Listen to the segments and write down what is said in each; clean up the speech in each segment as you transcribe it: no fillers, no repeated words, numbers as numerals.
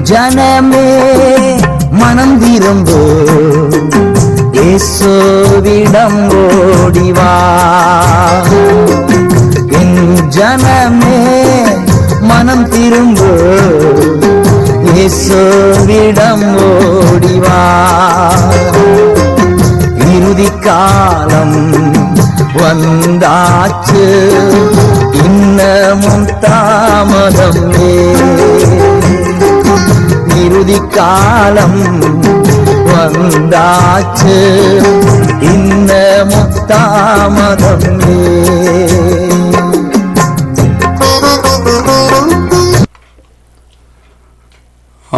ஜனமே மனம் திரும்பு, இயேசுவிடம் ஓடிவா. என் ஜனமே மனம் திரும்பு, இயேசுவிடம் ஓடிவா. இறுதி காலம் வந்தாச்சு, இன்னமும் தாமதம். இறுதி காலம் வந்தாச்சு, இன்னமும் தாமதம்.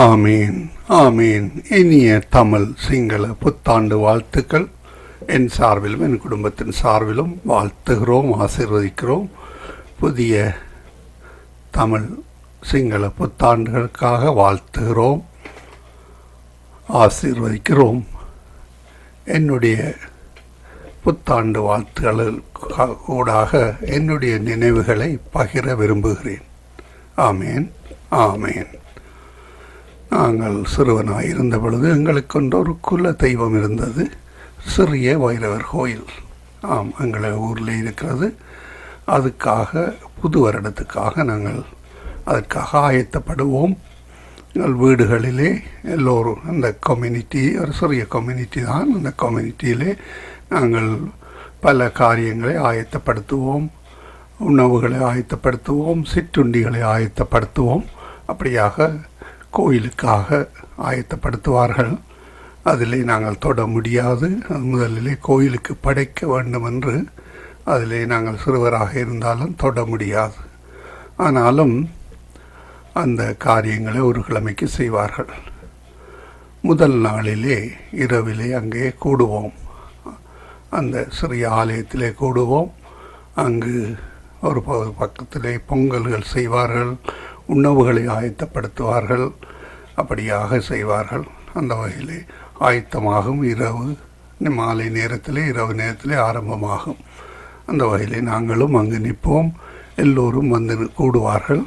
ஆமீன், ஆமீன். இனிய தமிழ் சிங்கள புத்தாண்டு வாழ்த்துக்கள் என் சார்பிலும் என் குடும்பத்தின் சார்பிலும் வாழ்த்துகிறோம், ஆசீர்வதிக்கிறோம். புதிய தமிழ் சிங்கள புத்தாண்டுகளுக்காக வாழ்த்துகிறோம், ஆசீர்வதிக்கிறோம். என்னுடைய புத்தாண்டு வாழ்த்துக்கள் ஊடாக என்னுடைய நினைவுகளை பகிர விரும்புகிறேன். ஆமேன், ஆமேன். நாங்கள் சிறுவனாக இருந்த பொழுது எங்களுக்கொன்று ஒரு குல தெய்வம் இருந்தது, சிறிய வைரவர் கோயில். ஆம், எங்கள் ஊரில் இருக்கிறது. அதுக்காக புது வருடத்துக்காக நாங்கள் அதற்காக ஆயத்தப்படுவோம். எங்கள் வீடுகளிலே எல்லோரும், அந்த கம்யூனிட்டி ஒரு சிறிய கம்யூனிட்டி தான், அந்த கம்யூனிட்டியிலே நாங்கள் பல காரியங்களை ஆயத்தப்படுத்துவோம். உணவுகளை ஆயத்தப்படுத்துவோம், சிற்றுண்டிகளை ஆயத்தப்படுத்துவோம். அப்படியாக கோயிலுக்காக ஆயத்தப்படுத்துவார்கள். அதிலே நாங்கள் தொட முடியாது. முதலிலே கோயிலுக்கு படைக்க வேண்டும் என்று அதிலே நாங்கள் சிறுவராக இருந்தாலும் தொட முடியாது. ஆனாலும் அந்த காரியங்களை ஒரு கிழமைக்கு செய்வார்கள். முதல் நாளிலே இரவிலே அங்கே கூடுவோம், அந்த சிறிய ஆலயத்திலே கூடுவோம். அங்கு ஒரு பக்கத்திலே பொங்கல்கள் செய்வார்கள், உணவுகளை ஆயத்தப்படுத்துவார்கள். அப்படியாக செய்வார்கள். அந்த வகையிலே ஆயத்தமாகும். இரவு மாலை நேரத்திலே, இரவு நேரத்திலே ஆரம்பமாகும். அந்த வகையிலே நாங்களும் அங்கு நிற்போம். எல்லோரும் வந்து கூடுவார்கள்.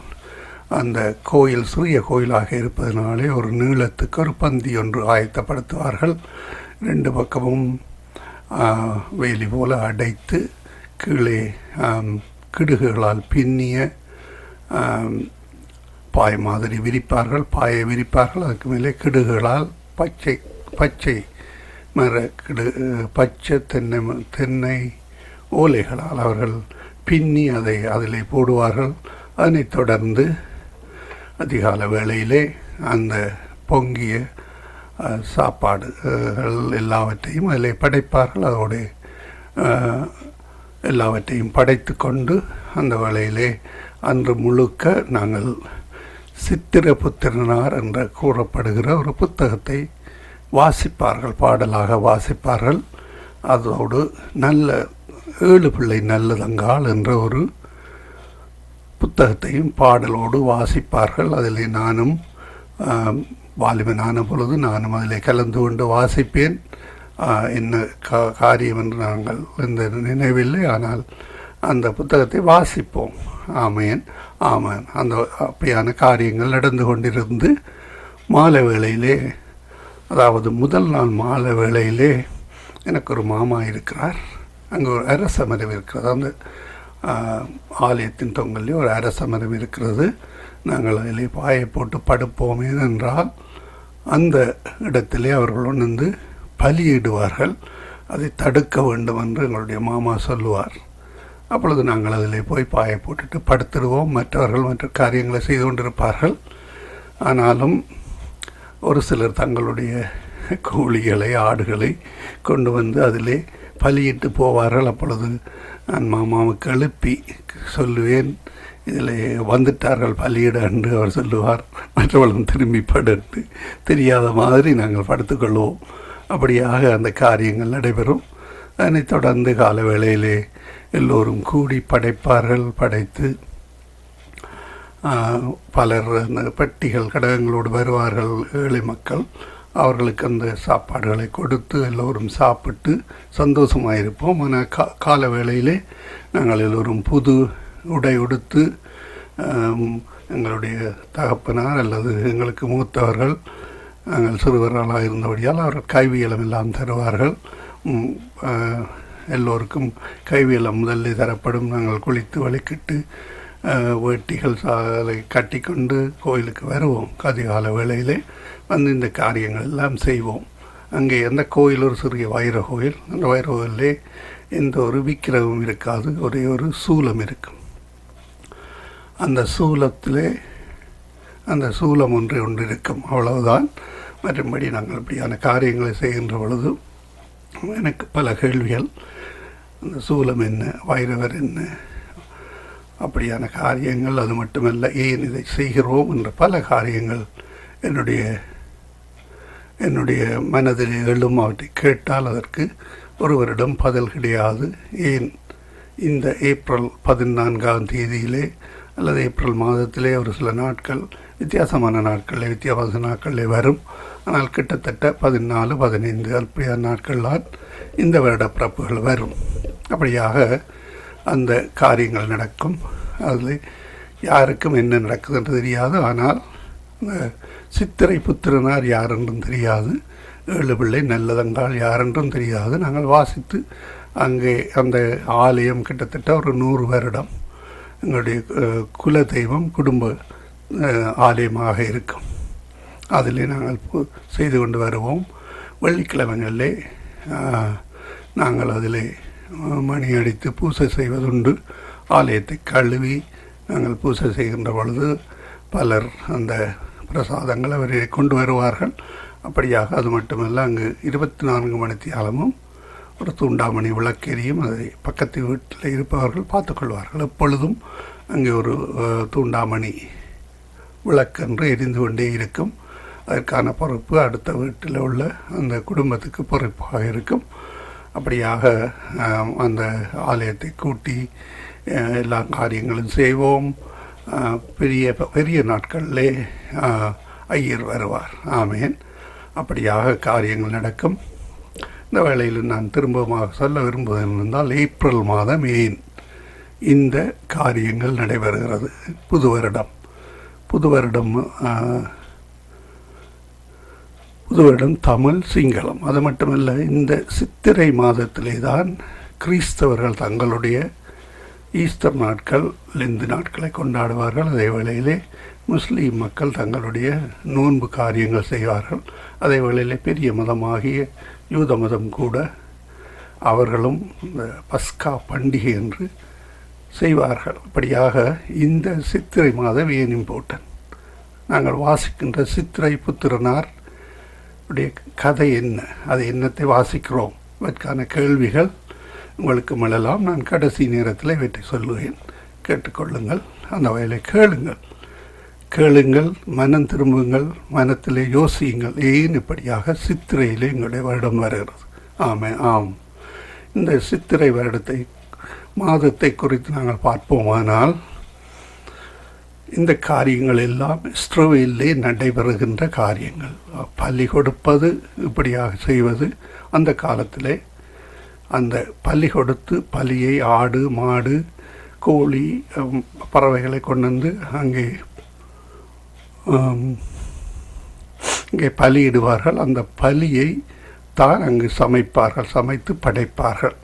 அந்த கோயில் சிறிய கோயிலாக இருப்பதனாலே ஒரு நீளத்துக்கு ஒரு பந்தி ஒன்று ஆயத்தப்படுத்துவார்கள். ரெண்டு பக்கமும் வேலி போல அடைத்து கீழே கிடுகுகளால் பின்னிய பாய் மாதிரி விரிப்பார்கள், பாயை விரிப்பார்கள். அதுக்கு மேலே கிடுகுகளால் பச்சை மர பச்சை தென்னை ஓலைகளால் அவர்கள் பின்னி அதை அதிலே போடுவார்கள். அதனைத் தொடர்ந்து அதிகால வேளையிலே அந்த பொங்கிய சாப்பாடுகள் எல்லாவற்றையும் அதில் படைப்பார்கள். அதோடு எல்லாவற்றையும் படைத்து கொண்டு அந்த வேளையிலே அன்று முழுக்க நாங்கள் சித்திர புத்திரனார் என்று கூறப்படுகிற ஒரு புத்தகத்தை வாசிப்பார்கள், பாடலாக வாசிப்பார்கள். அதோடு நல்ல 7 பிள்ளை நல்லதங்காள் என்ற ஒரு புத்தகத்தையும் பாடலோடு வாசிப்பார்கள். அதில் நானும் வாலிபனான பொழுது நானும் அதில் கலந்து கொண்டு வாசிப்பேன். என்ன காரியம் என்று நாங்கள் இந்த நினைவில்லை, ஆனால் அந்த புத்தகத்தை வாசிப்போம். ஆமேன், ஆமேன். அந்த அப்படியான காரியங்கள் நடந்து கொண்டிருந்து மாலை வேளையிலே, அதாவது முதல் நாள் மாலை வேளையிலே எனக்கு ஒரு மாமா இருக்கிறார். அங்கே ஒரு அரச மரம் இருக்கிறது. அந்த ஆலயத்தின் தொங்கல்லே ஒரு அரச மரம் இருக்கிறது. நாங்கள் அதிலே பாயை போட்டு படுப்போம். ஏனென்றால் அந்த இடத்திலே அவர்கள் உணர்ந்து பலியிடுவார்கள். அதை தடுக்க வேண்டும் என்று எங்களுடைய மாமா சொல்லுவார். அப்பொழுது நாங்கள் அதிலே போய் பாயை போட்டுட்டு படுத்துடுவோம். மற்றவர்கள் மற்ற காரியங்களை செய்து கொண்டிருப்பார்கள். ஆனாலும் ஒரு சிலர் தங்களுடைய கோழிகளை ஆடுகளை கொண்டு வந்து அதிலே பலியிட்டு போவார்கள். அப்பொழுது நான் மாமாவுக்கு எழுப்பி சொல்லுவேன், இதில் வந்துட்டார்கள் பலியிட என்று அவர் சொல்லுவார். மற்றவர்களும் திரும்பி தெரியாத மாதிரி நாங்கள் படுத்துக்கொள்வோம். அப்படியாக அந்த காரியங்கள் நடைபெறும். அதனைத் தொடர்ந்து கால வேளையிலே எல்லோரும் கூடி படைப்பார்கள். படைத்து பலர் அந்த பெட்டிகள் கடகங்களோடு வருவார்கள். ஏழை மக்கள் அவர்களுக்கு அந்த சாப்பாடுகளை கொடுத்து எல்லோரும் சாப்பிட்டு சந்தோஷமாக இருப்போம். ஆனால் கால வேளையிலே நாங்கள் எல்லோரும் புது உடை உடுத்து எங்களுடைய தகப்பனார் அல்லது எங்களுக்கு மூத்தவர்கள் நாங்கள் சிறுவர்களாக இருந்தபடியால் அவர்கள் கைவியலம் எல்லாம் தருவார்கள். எல்லோருக்கும் கைவியலம் முதலில் தரப்படும். நாங்கள் குளித்து வழிக்கிட்டு வேட்டிகள் சாலை கட்டி கொண்டு கோயிலுக்கு வருவோம். அதிகால வேளையிலே வந்து இந்த காரியங்கள் எல்லாம் செய்வோம். அங்கே அந்த கோயில் ஒரு சிறிய வைர கோயில். அந்த வைர கோயிலே எந்த ஒரு விக்கிரகமும் இருக்காது. ஒரே ஒரு சூலம் இருக்கும். அந்த சூலத்திலே அந்த சூலம் ஒன்று இருக்கும், அவ்வளவுதான். மற்றபடி நாங்கள் இப்படியான காரியங்களை செய்கின்ற பொழுது எனக்கு பல கேள்விகள். அந்த சூலம் என்ன, வைரவர் என்ன, அப்படியான காரியங்கள். அது மட்டுமல்ல, ஏன் இதை செய்கிறோம் என்ற பல காரியங்கள் என்னுடைய மனதில் எழும். அவற்றை கேட்டால் அதற்கு ஒருவரிடம் பதில் கிடையாது. ஏன் இந்த ஏப்ரல் 14ஆம் தேதியிலே அல்லது ஏப்ரல் மாதத்திலே ஒரு சில நாட்கள் வித்தியாசமான நாட்களிலே வரும். ஆனால் கிட்டத்தட்ட 14, 15 அப்படியான நாட்கள்தான் இந்த வருட பிறப்புகள் வரும். அப்படியாக அந்த காரியங்கள் நடக்கும். அதில் யாருக்கும் என்ன நடக்குது என்று தெரியாது. ஆனால் சித்திரை புத்திரனார் யார் என்றும் தெரியாது. ஏழு பிள்ளை நல்லதங்கால் யார் என்றும் தெரியாது. நாங்கள் வாசித்து அங்கே அந்த ஆலயம் கிட்டத்தட்ட ஒரு 100 வருடம் எங்களுடைய குல தெய்வம் குடும்ப ஆலயமாக இருக்கும். அதிலே நாங்கள் செய்து கொண்டு வருவோம். வெள்ளிக்கிழமைகளிலே நாங்கள் அதிலே மணி அடித்து பூசை செய்வதுண்டு. ஆலயத்தை கழுவி நாங்கள் பூசை செய்கின்ற பொழுது பலர் அந்த பிரசாதங்கள் அவரை கொண்டு வருவார்கள். அப்படியாக அது மட்டுமல்ல, அங்கு 24 மணித்தியாலமும் ஒரு தூண்டாமணி விளக்கெரியும். அதை பக்கத்து வீட்டில் இருப்பவர்கள் பார்த்துக்கொள்வார்கள். எப்பொழுதும் அங்கே ஒரு தூண்டாமணி விளக்கென்று எரிந்து கொண்டே இருக்கும். அதற்கான பொறுப்பு அடுத்த வீட்டில் உள்ள அந்த குடும்பத்துக்கு பொறுப்பாக இருக்கும். அப்படியாக அந்த ஆலயத்தை கூட்டி எல்லா காரியங்களும் செய்வோம். பெரிய நாட்களிலே ஐயர் வருவார். ஆமேன். அப்படியாக காரியங்கள் நடக்கும். இந்த வேளையில் நான் திரும்பமாக சொல்ல விரும்புவது என்னென்றால், ஏப்ரல் மாதம் ஏன் இந்த காரியங்கள் நடைபெறுகிறது. புது வருடம் தமிழ், சிங்களம். அது மட்டுமல்ல, இந்த சித்திரை மாதத்திலே தான் கிறிஸ்தவர்கள் தங்களுடைய ஈஸ்டர் நாட்கள், லெந்து நாட்களை கொண்டாடுவார்கள். அதே வேளையிலே முஸ்லீம் மக்கள் தங்களுடைய நோன்பு காரியங்கள் செய்வார்கள். அதே வேளையிலே பெரிய மதமாகிய யூத மதம் கூட அவர்களும் இந்த பஸ்கா பண்டிகை என்று செய்வார்கள். அப்படியாக இந்த சித்திரை மாதம் ஏன் இம்பார்ட்டன்ட். நாங்கள் வாசிக்கின்ற சித்திரை புத்திரனார் உடைய கதை என்ன, அது என்னத்தை வாசிக்கிறோம், அதற்கான கேள்விகள் உங்களுக்கு எழலாம். நான் கடைசி நேரத்தில் இவற்றை சொல்லுவேன், கேட்டுக்கொள்ளுங்கள். அந்த வகையிலே கேளுங்கள், மனம் திரும்புங்கள், மனத்திலே யோசியுங்கள். ஏன் இப்படியாக சித்திரையிலே எங்களுடைய வருடம் வருகிறது. ஆம், இந்த சித்திரை மாதத்தை குறித்து நாங்கள் பார்ப்போமானால், இந்த காரியங்கள் எல்லாம் இஸ்ரவேலிலே நடைபெறுகின்ற காரியங்கள். பலி கொடுப்பது, இப்படியாக செய்வது. அந்த காலத்திலே அந்த பலி கொடுத்து, பலியை ஆடு, மாடு, கோழி, பறவைகளை கொண்டு வந்து அங்கே பலியிடுவார்கள். அந்த பலியை தான் அங்கு சமைத்து படைப்பார்கள்.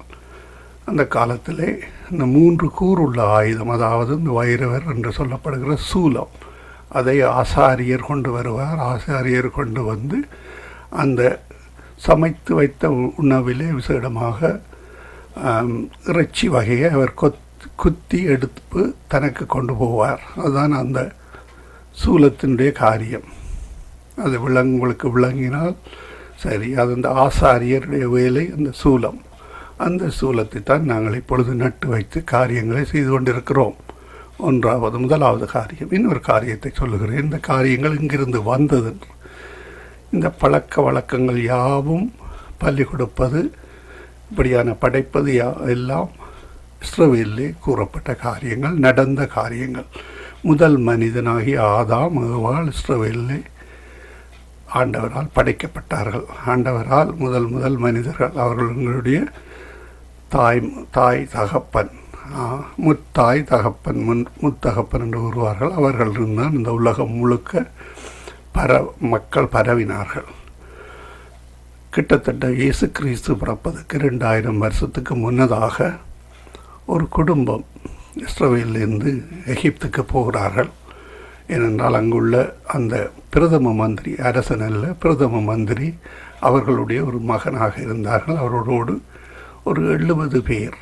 அந்த காலத்திலே இந்த 3 கூறுள்ள ஆயுதம், அதாவது இந்த வைரவர் என்று சொல்லப்படுகிற சூலம், அதை ஆசாரியர் கொண்டு வருவார். ஆசாரியர் கொண்டு வந்து அந்த சமைத்து வைத்த உணவிலே விசேடமாக இறைச்சி வகையை அவர் குத்தி எடுத்து தனக்கு கொண்டு போவார். அதுதான் அந்த சூலத்தினுடைய காரியம். அது உங்களுக்கு விளங்கினால் சரி. அது அந்த ஆசாரியருடைய வேலை, அந்த சூலம். அந்த சூலத்தை தான் நாங்கள் இப்பொழுது நட்டு வைத்து காரியங்களை செய்து கொண்டிருக்கிறோம். முதலாவது காரியம். இன்னொரு காரியத்தை சொல்லுகிறேன். இந்த காரியங்கள் இங்கிருந்து வந்தது. இந்த பழக்க வழக்கங்கள் யாவும் பலி கொடுப்பது, இப்படியான படைப்பது எல்லாம் இஸ்ரவேலிலே கூறப்பட்ட காரியங்கள், நடந்த காரியங்கள். முதல் மனிதனாகிய ஆதாம் ஏவாள் இஸ்ரவேலிலே ஆண்டவரால் படைக்கப்பட்டார்கள். ஆண்டவரால் முதல் மனிதர்கள் அவர்களுடைய தாய் தகப்பன், முத்தாய் தகப்பன், முத்தகப்பன் என்று கூறுவார்கள். அவர்கள் இருந்தால் இந்த உலகம் முழுக்க மக்கள் பரவினார்கள். கிட்டத்தட்ட இயேசு கிறிஸ்து பிறப்பதற்கு 2000 வருஷத்துக்கு முன்னதாக ஒரு குடும்பம் இஸ்ரவேலிலிருந்து எகிப்துக்கு போகிறார்கள். ஏனென்றால் அங்குள்ள அந்த பிரதம மந்திரி, அரசன் அல்ல, பிரதம மந்திரி அவர்களுடைய ஒரு மகனாக இருந்தார்கள். அவரோடு ஒரு 70 பேர்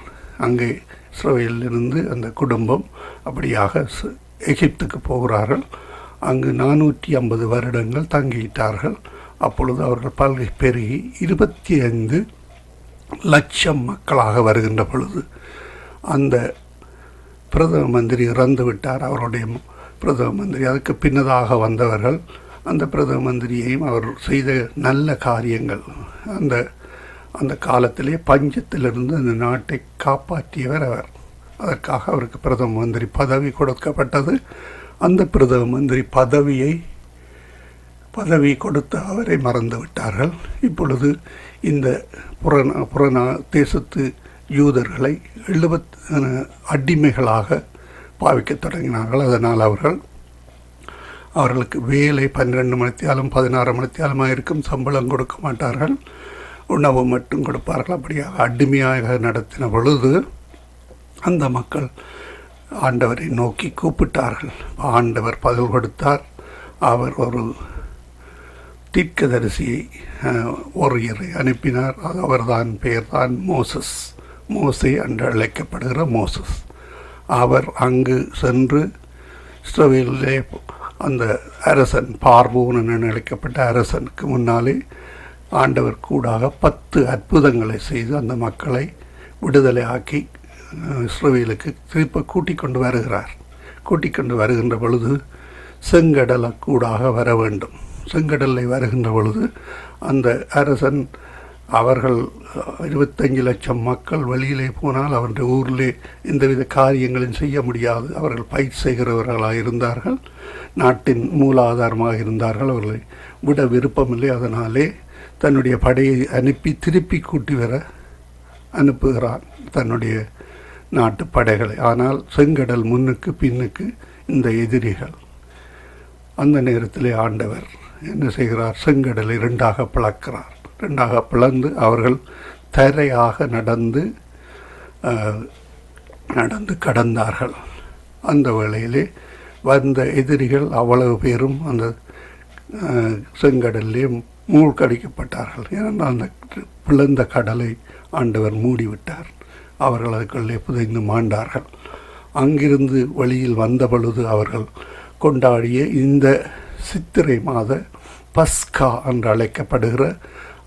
அங்கே இஸ்ரவேலிலிருந்து அந்த குடும்பம் அப்படியாக எகிப்துக்கு போகிறார்கள். அங்கு 450 வருடங்கள் தங்கிவிட்டார்கள். அப்பொழுது அவர்கள் பல்கை பெருகி 25 லட்சம் மக்களாக வருகின்ற பொழுது அந்த பிரதம மந்திரி இறந்து விட்டார். அவருடைய பிரதம மந்திரி, அதுக்கு பின்னதாக வந்தவர்கள் அந்த பிரதம மந்திரியையும் அவர் செய்த நல்ல காரியங்கள், அந்த காலத்திலே பஞ்சத்திலிருந்து அந்த நாட்டை காப்பாற்றியவர் அவர். அதற்காக அவருக்கு பிரதம மந்திரி பதவி கொடுக்கப்பட்டது. அந்த பிரதம மந்திரி பதவி கொடுத்து அவரை மறந்து விட்டார்கள். இப்பொழுது இந்த புறநா தேசத்து யூதர்களை 70 அடிமைகளாக பாவிக்க தொடங்கினார்கள். அதனால் அவர்களுக்கு வேலை 12 மணித்தியாலும் 16 மணித்தியாலுமாக இருக்கும், சம்பளம் கொடுக்க மாட்டார்கள், உணவு மட்டும் கொடுப்பார்கள். அப்படியாக அடிமையாக நடத்தின பொழுது அந்த மக்கள் ஆண்டவரை நோக்கி கூப்பிட்டார்கள். ஆண்டவர் பதில் கொடுத்தார். அவர் ஒரு தீர்க்கதரிசியை ஒருவரை அனுப்பினார். அவர்தான் பெயர்தான் மோசே என்று அழைக்கப்படுகிற மோசஸ். அவர் அங்கு சென்று இஸ்ரவேலிலே அந்த அரசன், பார்வோன் என அழைக்கப்பட்ட அரசனுக்கு முன்னாலே ஆண்டவர் கூடாக 10 அற்புதங்களை செய்து அந்த மக்களை விடுதலை ஆக்கி இஸ்ரவேலுக்கு திருப்ப கூட்டிக் கொண்டு வருகின்ற பொழுது செங்கடலை கூடாக வர வேண்டும். செங்கடலை வருகின்ற பொழுது அந்த அரசன், அவர்கள் 25 லட்சம் மக்கள் வெளியிலே போனால் அவருடைய ஊரிலே எந்தவித காரியங்களும் செய்ய முடியாது. அவர்கள் பயிர் செய்கிறவர்களாக இருந்தார்கள், நாட்டின் மூலாதாரமாக இருந்தார்கள். அவர்களை விட விருப்பமில்லை. அதனாலே தன்னுடைய படையை அனுப்பி திருப்பி கூட்டி வர அனுப்புகிறான் தன்னுடைய நாட்டு படைகளை. ஆனால் செங்கடல் முன்னுக்கு பின்னுக்கு இந்த எதிரிகள். அந்த நேரத்திலே ஆண்டவர் என்ன செய்கிறார்? செங்கடலை 2ஆக பிளக்கிறார். 2ஆக பிளந்து அவர்கள் தரையாக நடந்து கடந்தார்கள். அந்த வேளையிலே வந்த எதிரிகள் அவ்வளவு பேரும் அந்த செங்கடலிலே மூழ்கடிக்கப்பட்டார்கள். ஏனென்றால் அந்த பிளந்த கடலை ஆண்டவர் மூடிவிட்டார். அவர்கள் அதுக்குள்ளே புதைந்து மாண்டார்கள். அங்கிருந்து வெளியில் வந்த பொழுது அவர்கள் கொண்டாடிய இந்த சித்திரை மாத பஸ்கா என்று அழைக்கப்படுகிற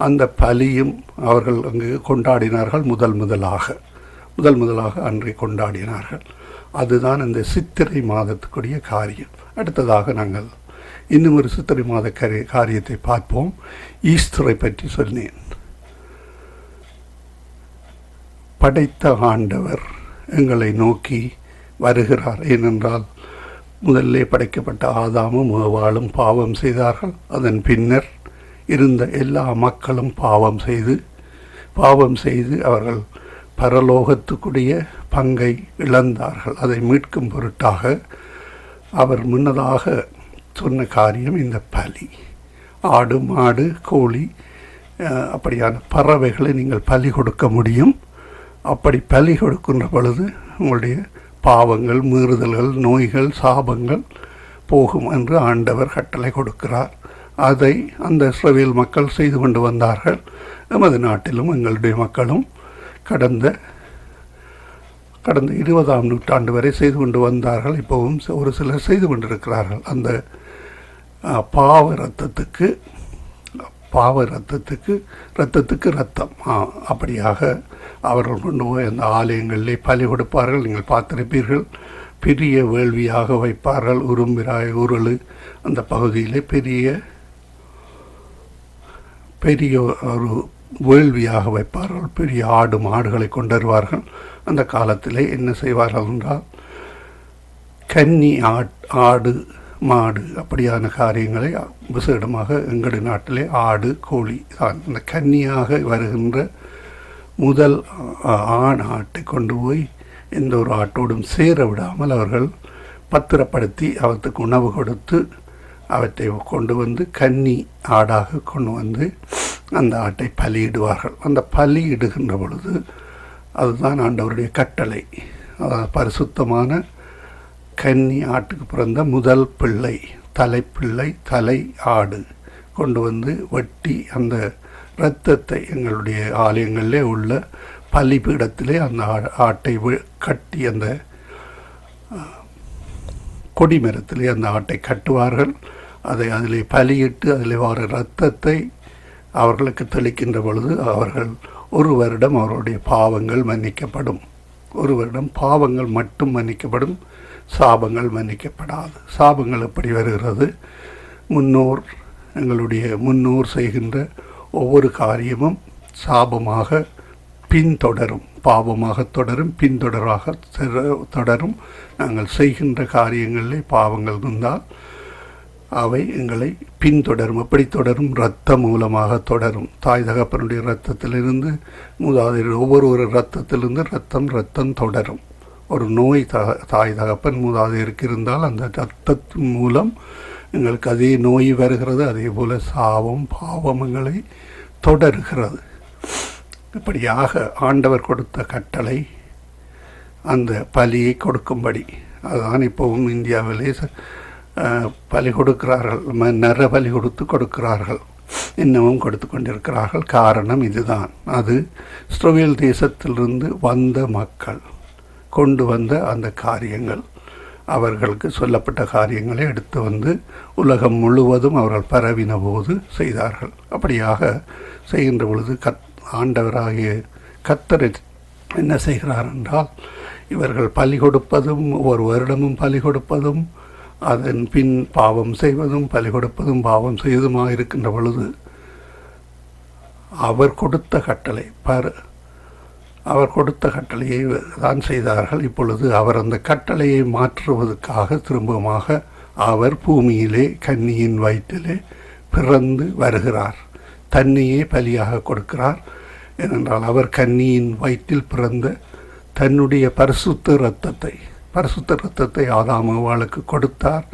அந்த பலியும் அவர்கள் அங்கு கொண்டாடினார்கள். முதல் முதலாக அன்றை கொண்டாடினார்கள். அதுதான் இந்த சித்திரை மாதத்துக்குரிய காரியம். அடுத்ததாக நாங்கள் இன்னும் ஒரு சித்திரை மாத காரியத்தை பார்ப்போம். ஈஸ்டரை பற்றி சொன்னேன். படைத்த ஆண்டவர் எங்களை நோக்கி வருகிறார். ஏனென்றால் முதல்லே படைக்கப்பட்ட ஆதாமும் ஏவாளும் பாவம் செய்தார்கள். அதன் பின்னர் இருந்த எல்லா மக்களும் பாவம் செய்து அவர்கள் பரலோகத்துக்குரிய பங்கை இழந்தார்கள். அதை மீட்கும் பொருட்டாக அவர் முன்னதாக சொன்ன காரியம் இந்த பலி. ஆடு, மாடு, கோழி, அப்படியான பறவைகளை நீங்கள் பலி கொடுக்க முடியும். அப்படி பலி கொடுக்கின்ற பொழுது உங்களுடைய பாவங்கள், மீறுதல்கள், நோய்கள், சாபங்கள் போகும் என்று ஆண்டவர் கட்டளை கொடுக்கிறார். அதை அந்த இஸ்ரவேல் மக்கள் செய்து கொண்டு வந்தார்கள். நமது நாட்டிலும் எங்களுடைய மக்களும் கடந்த 20ஆம் நூற்றாண்டு வரை செய்து கொண்டு வந்தார்கள். இப்போவும் ஒரு சிலர் செய்து கொண்டிருக்கிறார்கள். அந்த இரத்தத்துக்கு ரத்தம், அப்படியாக அவர்கள் கொண்டு போய் அந்த ஆலயங்களிலே பலி கொடுப்பார்கள். நீங்கள் பார்த்திருப்பீர்கள். பெரிய வேள்வியாக வைப்பார்கள். உரும்பிராய், உருளு அந்த பகுதியிலே பெரிய ஒரு வேள்வியாக வைப்பார்கள். பெரிய ஆடு மாடுகளை கொண்டு வருவார்கள். அந்த காலத்திலே என்ன செய்வார்கள் என்றால் கன்னி ஆடு மாடு அப்படியான காரியங்களை விசேடமாக எங்களுடைய நாட்டிலே ஆடு கோழி தான் இந்த கன்னியாக வருகின்ற முதல் ஆண் ஆட்டை கொண்டு போய் எந்த ஒரு ஆட்டோடும் சேர விடாமல் அவர்கள் பத்திரப்படுத்தி அவற்றுக்கு உணவு கொடுத்து அவற்றை கொண்டு வந்து கன்னி ஆடாக கொண்டு வந்து அந்த ஆட்டை பலியிடுவார்கள். அந்த பலியிடுகின்ற பொழுது அதுதான் ஆண்டவருடைய கட்டளை. அதாவது பரிசுத்தமான கன்னி ஆட்டுக்கு பிறந்த முதல் பிள்ளை, தலைப்பிள்ளை, தலை ஆடு கொண்டு வந்து வெட்டி அந்த இரத்தத்தை எங்களுடைய ஆலயங்களிலே உள்ள பலிபீடத்திலே அந்த ஆட்டை கட்டி அந்த கொடிமரத்திலே அந்த ஆட்டை கட்டுவார்கள். அதை அதிலே பலியிட்டு அதில் வர இரத்தத்தை அவர்களுக்கு தெளிக்கின்ற பொழுது அவர்கள் ஒரு வருடம் அவருடைய பாவங்கள் மன்னிக்கப்படும். ஒரு வருடம் பாவங்கள் மட்டும் மன்னிக்கப்படும், சாபங்கள் மன்னிக்கப்படாது. சாபங்கள் எப்படி வருகிறது? எங்களுடைய முன்னோர் செய்கின்ற ஒவ்வொரு காரியமும் சாபமாக பின்தொடரும், பாவமாக தொடரும், பின்தொடராக தொடரும். நாங்கள் செய்கின்ற காரியங்களிலே பாவங்கள் இருந்தால் அவை எங்களை பின்தொடரும். எப்படி தொடரும்? இரத்தம் மூலமாக தொடரும். தாய் தகப்பனுடைய இரத்தத்திலிருந்து மூதாதையர் ஒவ்வொரு இரத்தத்திலிருந்து இரத்தம் தொடரும். ஒரு நோய் தாய் தகப்பன் மூதாதையருக்கு இருந்தால் அந்த இரத்தத்தின் மூலம் எங்களுக்கு அதே நோய் வருகிறது. அதே போல் சாபம் பாவம் எங்களை தொடருகிறது. இப்படியாக ஆண்டவர் கொடுத்த கட்டளை அந்த பலியை கொடுக்கும்படி. அதுதான் இப்போவும் இந்தியாவிலே பலி கொடுக்கிறார்கள், நர பலி கொடுக்கிறார்கள், இன்னமும் கொடுத்து கொண்டிருக்கிறார்கள். காரணம் இதுதான். அது இஸ்ரவேல் தேசத்திலிருந்து வந்த மக்கள் கொண்டு வந்த அந்த காரியங்கள், அவர்களுக்கு சொல்லப்பட்ட காரியங்களை எடுத்து வந்து உலகம் முழுவதும் அவர்கள் பரவின போது செய்தார்கள். அப்படியாக செய்கின்ற பொழுது ஆண்டவராகிய கர்த்தர் என்ன செய்கிறார் என்றால், இவர்கள் பலி கொடுப்பதும் ஒரு வருடமும் பலி கொடுப்பதும் அதன் பின் பாவம் செய்வதும் பலி கொடுப்பதும் பாவம் செய்வதுமாக இருக்கின்ற பொழுது அவர் கொடுத்த கட்டளையை தான் செய்தார்கள். இப்பொழுது அவர் அந்த கட்டளையை மாற்றுவதற்காக திரும்பமாக அவர் பூமியிலே கன்னியின் வயிற்றிலே பிறந்து வருகிறார். தன்னையே பலியாக கொடுக்கிறார். ஏனென்றால் அவர் கன்னியின் வயிற்றில் பிறந்த தன்னுடைய பரிசுத்த இரத்தத்தை ஆதாம் ஏவாளுக்கு கொடுத்தார்.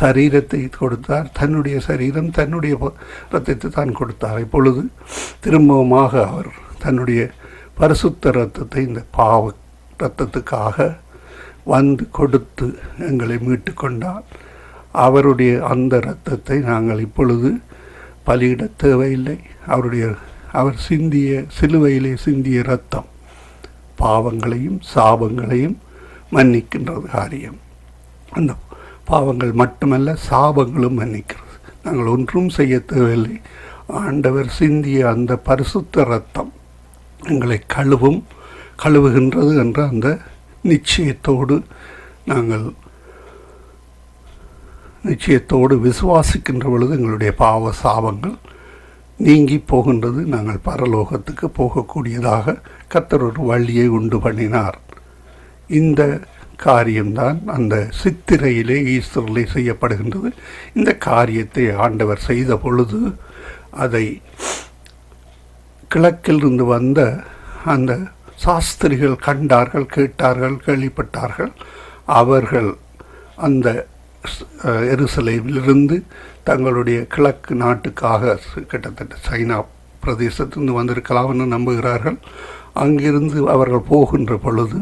சரீரத்தை கொடுத்தார். தன்னுடைய சரீரம் தன்னுடைய இரத்தத்தை தான் கொடுத்தார். இப்பொழுது திரும்பவுமாக அவர் தன்னுடைய பரிசுத்த இரத்தத்தை இந்த பாவ இரத்தத்துக்காக வந்து கொடுத்து எங்களை மீட்டு கொண்டார். அவருடைய அந்த இரத்தத்தை நாங்கள் இப்பொழுது பலியிட தேவையில்லை. அவர் சிலுவையிலே சிந்திய இரத்தம் பாவங்களையும் சாபங்களையும் மன்னிக்கின்றது காரியம். அந்த பாவங்கள் மட்டுமல்ல, சாபங்களும் மன்னிக்கிறது. நாங்கள் ஒன்றும் செய்ய தேவையில்லை. ஆண்டவர் சிந்திய அந்த பரிசுத்த இரத்தம் எங்களை கழுவுகின்றது என்ற அந்த நிச்சயத்தோடு நாங்கள் விசுவாசிக்கின்ற பொழுது எங்களுடைய பாவ சாபங்கள் நீங்கி போகின்றது. நாங்கள் பரலோகத்துக்கு போகக்கூடியதாக கர்த்தர் ஒரு வழியை உண்டு பண்ணினார். இந்த காரியம்தான் அந்த சித்திரையிலே ஈஸ்டரிலே செய்யப்படுகின்றது. இந்த காரியத்தை ஆண்டவர் செய்த பொழுது அதை கிழக்கிலிருந்து வந்த அந்த சாஸ்திரிகள் கண்டார்கள், கேட்டார்கள், கேள்விப்பட்டார்கள். அவர்கள் அந்த எருசலேமிலிருந்து தங்களுடைய கிழக்கு நாட்டுக்காக கிட்டத்தட்ட சைனா பிரதேசத்திலிருந்து வந்திருக்கலாம் என்று நம்புகிறார்கள். அங்கிருந்து அவர்கள் போகின்ற பொழுது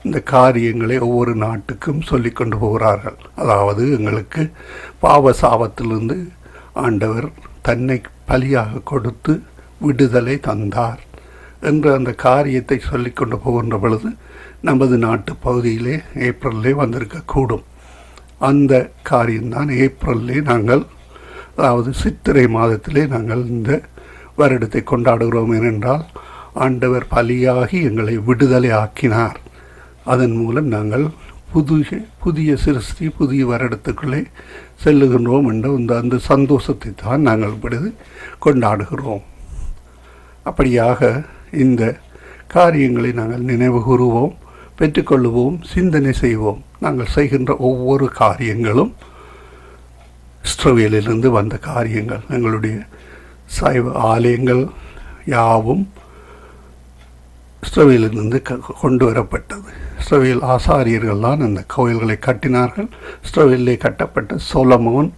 இந்த காரியங்களை ஒவ்வொரு நாட்டுக்கும் சொல்லிக் கொண்டு போகிறார்கள். அதாவது எங்களுக்கு பாவ சாபத்திலிருந்து ஆண்டவர் தன்னை பலியாக கொடுத்து விடுதலை தந்தார் என்ற அந்த காரியத்தை சொல்லிக் கொண்டு போகின்ற பொழுது நமது நாட்டு பகுதியிலே ஏப்ரல்லே வந்திருக்கக்கூடும். அந்த காரியம்தான் ஏப்ரல்லே நாங்கள், அதாவது சித்திரை மாதத்திலே நாங்கள் இந்த வருடத்தை கொண்டாடுகிறோம். ஏனென்றால் ஆண்டவர் பலியாகி எங்களை விடுதலை ஆக்கினார். அதன் மூலம் நாங்கள் புதிய சிருஷ்டி புதிய வருடத்துக்குள்ளே செல்லுகின்றோம் என்ற அந்த சந்தோஷத்தை தான் நாங்கள் இப்பொழுது கொண்டாடுகிறோம். அப்படியாக இந்த காரியங்களை நாங்கள் நினைவு கூறுவோம், பெற்றுக்கொள்ளுவோம், சிந்தனை செய்வோம். நாங்கள் செய்கின்ற ஒவ்வொரு காரியங்களும் இஸ்ரவேலிலிருந்து வந்த காரியங்கள். எங்களுடைய சைவ ஆலயங்கள் யாவும் இஸ்ரவேலிலிருந்து கொண்டு வரப்பட்டது. இஸ்ரவேல் ஆசாரியர்கள் தான் அந்த கோயில்களை கட்டினார்கள். இஸ்ரவேலிலே கட்டப்பட்ட சொலமோன்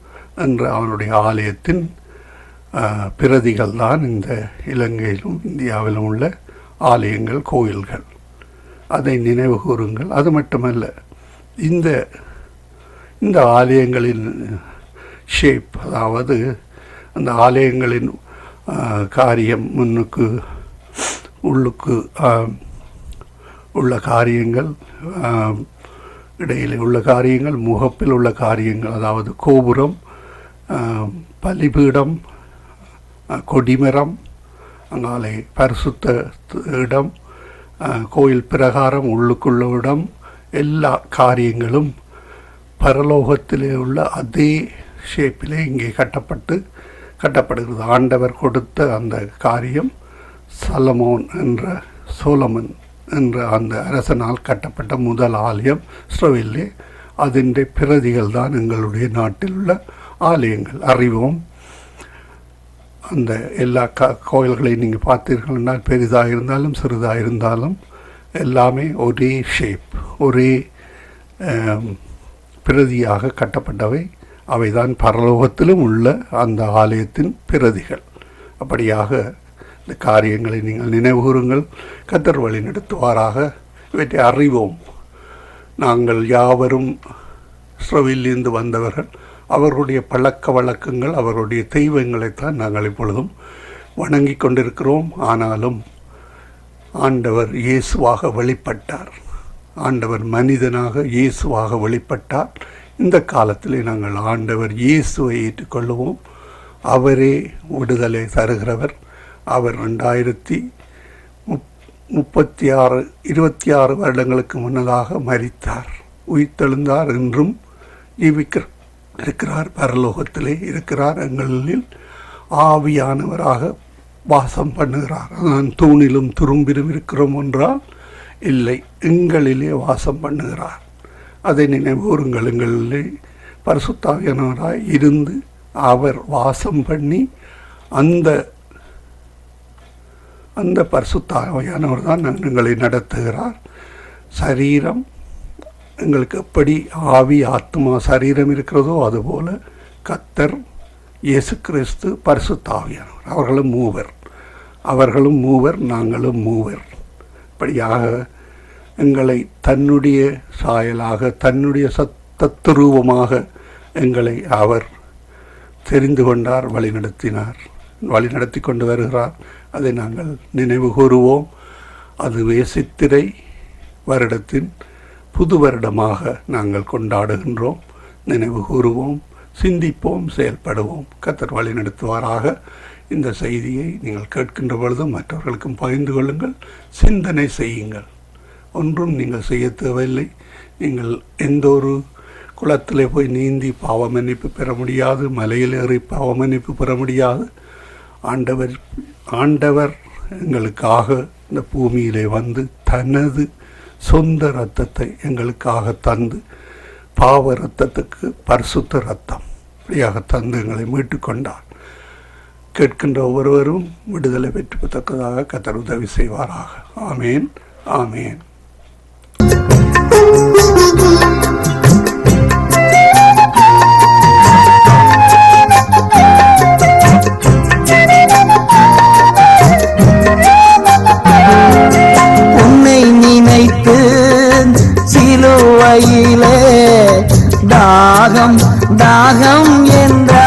என்ற அவனுடைய ஆலயத்தின் பிரதிகள் தான் இந்த இலங்கையிலும் இந்தியாவிலும் உள்ள ஆலயங்கள், கோயில்கள். அதை நினைவு கூறுங்கள். அது மட்டுமல்ல, இந்த ஆலயங்களின் ஷேப், அதாவது அந்த ஆலயங்களின் காரியம், முன்னுக்கு உள்ளுக்கு உள்ள காரியங்கள், இடையிலே உள்ள காரியங்கள், முகப்பில் உள்ள காரியங்கள், அதாவது கோபுரம், பலிபீடம், கொடிமரம், அங்காலே பரிசுத்த இடம், கோயில் பிரகாரம், உள்ளுக்குள்ள இடம், எல்லா காரியங்களும் பரலோகத்திலே உள்ள அதே ஷேப்பிலே இங்கே கட்டப்படுகிறது. ஆண்டவர் கொடுத்த அந்த காரியம் சோலமன் என்ற அந்த அரசனால் கட்டப்பட்ட முதல் ஆலயம் இஸ்ரவேலிலே. அதன் பிரதிகள் தான் எங்களுடைய நாட்டில் உள்ள ஆலயங்கள். அறிவோம். அந்த எல்லா கோயில்களையும் நீங்கள் பார்த்தீர்கள் என்றால், பெரிதாக இருந்தாலும் சிறிதாக இருந்தாலும் எல்லாமே ஒரே ஷேப், ஒரே பிரதியாக கட்டப்பட்டவை. அவைதான் பரலோகத்திலும் உள்ள அந்த ஆலயத்தின் பிரதிகள். அப்படியாக இந்த காரியங்களை நீங்கள் நினைவுகூருங்கள். கர்த்தர் வழி நடத்துவாராக. இவற்றை அறிவோம். நாங்கள் யாவரும் இஸ்ரவேலிலிருந்து வந்தவர்கள். அவர்களுடைய பழக்க வழக்கங்கள், அவர்களுடைய தெய்வங்களைத்தான் நாங்கள் இப்பொழுதும் வணங்கி கொண்டிருக்கிறோம். ஆனாலும் ஆண்டவர் இயேசுவாக வெளிப்பட்டார். ஆண்டவர் மனிதனாக இயேசுவாக வெளிப்பட்டார். இந்த காலத்திலே நாங்கள் ஆண்டவர் இயேசுவை ஏற்றுக்கொள்ளுவோம். அவரே விடுதலை தருகிறவர். அவர் 26 வருடங்களுக்கு முன்னதாக மரித்தார், உயிர்த்தெழுந்தார், என்றும் இருக்கிறார், பரலோகத்திலே இருக்கிறார், எங்களில் ஆவியானவராக வாசம் பண்ணுகிறார். நான் தூணிலும் துரும்பிலும் இருக்கிறோம் என்றால் இல்லை, எங்களிலே வாசம் பண்ணுகிறார். அதை நினைவுறுங்கள். எங்களிலே பரிசுத்தாவியானவராய் இருந்து அவர் வாசம் பண்ணி அந்த பரிசுத்தாவியானவர் தான் எங்களை நடத்துகிறார். சரீரம் எங்களுக்கு எப்படி ஆவி, ஆத்மா, சரீரம் இருக்கிறதோ அதுபோல கர்த்தர், இயேசு கிறிஸ்து, பரிசுத்தாவியானவர், அவர்களும் மூவர், நாங்களும் மூவர். இப்படியாக எங்களை தன்னுடைய சாயலாக, தன்னுடைய தத்துரூபமாக எங்களை அவர் தெரிந்து கொண்டார், வழிநடத்தி கொண்டு வருகிறார். அதை நாங்கள் நினைவு கூறுவோம். அதுவே சித்திரை வருடத்தின் புது வருடமாக நாங்கள் கொண்டாடுகின்றோம். நினைவு கூறுவோம், சிந்திப்போம், செயல்படுவோம். கர்த்தர் வழி நடத்துவாராக. இந்த செய்தியை நீங்கள் கேட்கின்ற பொழுது மற்றவர்களுக்கும் பகிர்ந்து கொள்ளுங்கள், சிந்தனை செய்யுங்கள். ஒன்றும் நீங்கள் செய்ய தேவையில்லை. நீங்கள் எந்த ஒரு குளத்திலே போய் நீந்தி பாவ மன்னிப்பு பெற முடியாது, மலையில் ஏறி பாவ மன்னிப்பு பெற முடியாது. ஆண்டவர் எங்களுக்காக இந்த பூமியிலே வந்து தனது சொந்த இரத்தத்தை எங்களுக்காக தந்து, பாவ இரத்தத்துக்கு பரிசுத்த இரத்தம் இப்படியாக தந்து எங்களை மீட்டு கொண்டார். கேட்கின்ற ஒவ்வொருவரும் விடுதலை பெற்றுத்தக்கதாக கர்த்தர் உதவி செய்வாராக. ஆமேன், ஆமேன். உன்னை நினைத்து சிலுவையிலே தாகம் தாகம் என்றார்.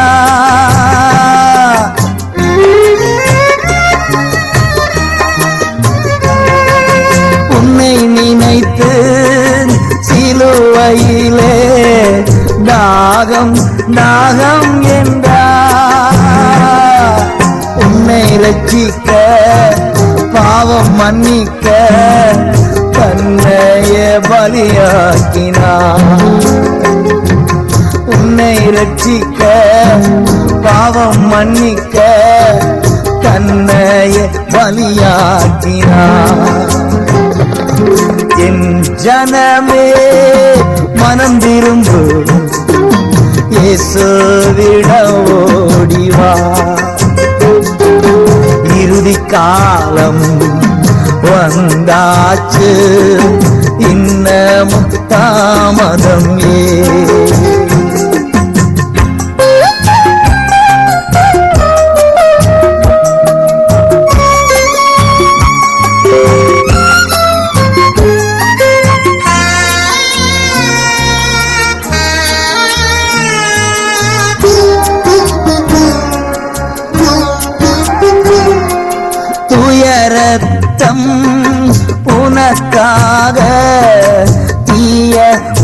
உன்னை நினைத்து சிலுவையிலே தாகம் தாகம் என்றார். உன்னை ரட்சிக்க, பாவம் மன்னிக்க தன்னைய பலியாக்கினார். உன்னை ரட்சிக்க, பாவம் மன்னிக்க தன்னையே பலியாக்கினார். என் ஜனமே மனம் திரும்பு, இயேசுவிடம் ஓடிவா. இறுதி காலம் வந்தாச்சு, இன்னமும் தாமதம் துயரத்தம் உனக்காக தீய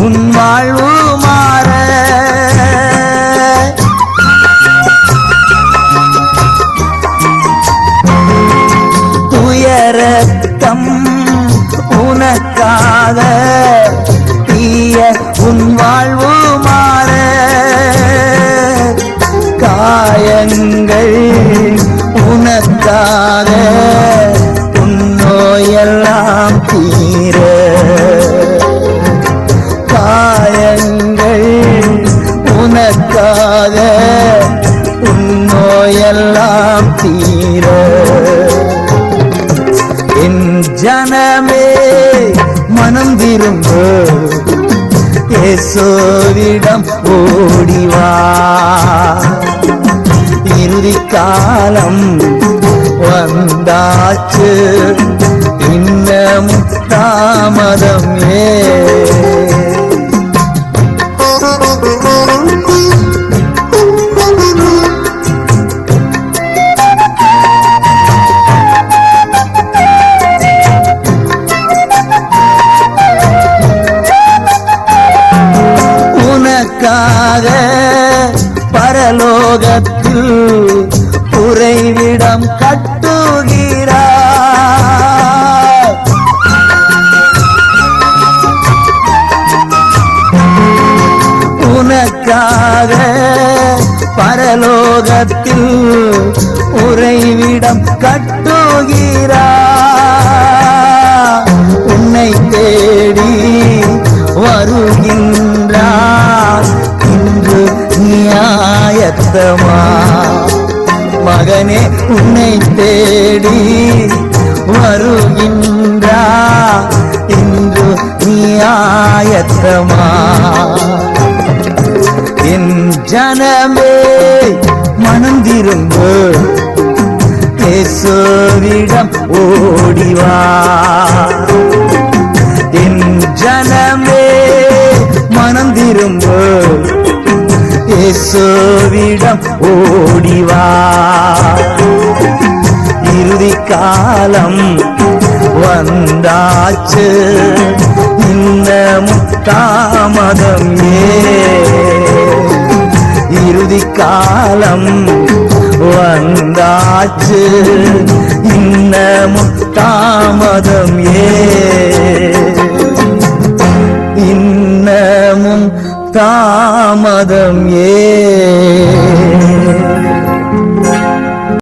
உன் வாழ்வு மாற. துயரத்தம் உனக்காக தீய உன் வாழ்வு மாற. காயங்கள் உனக்காக உன் நோயெல்லாம் தீர. காயங்கள் உனக்காக உன் நோயெல்லாம் தீர. என் ஜனமே மனம் திரும்பு, இயேசுவிடம் ஓடிவா. இறுதி காலம் வந்தாச்சு, இன்னமும் தாமதம் உனக்காக பரலோகத்தில் உறைவிடம் கட்டுகிறார். உனக்காக பரலோகத்தில் உறைவிடம் கட்டுகிறார். உன்னை தேடி வருகின்றார் இன்று நியாயத்தமா. மகனே உன்னை தேடி வருகின்றார் இன்று நியாயத்தமா. என் ஜனமே மனம் திரும்பு, இயேசுவிடம் ஓடிவா. என் ஜனமே மனம் திரும்பு, இயேசுவிடம் ஓடிவா. இறுதி காலம் வந்தாச்சு, இன்னமும் தாமதம் இறுதி காலம் வந்தாச்சு, இன்னமும் தாமதம் இன்னமும் தாமதம்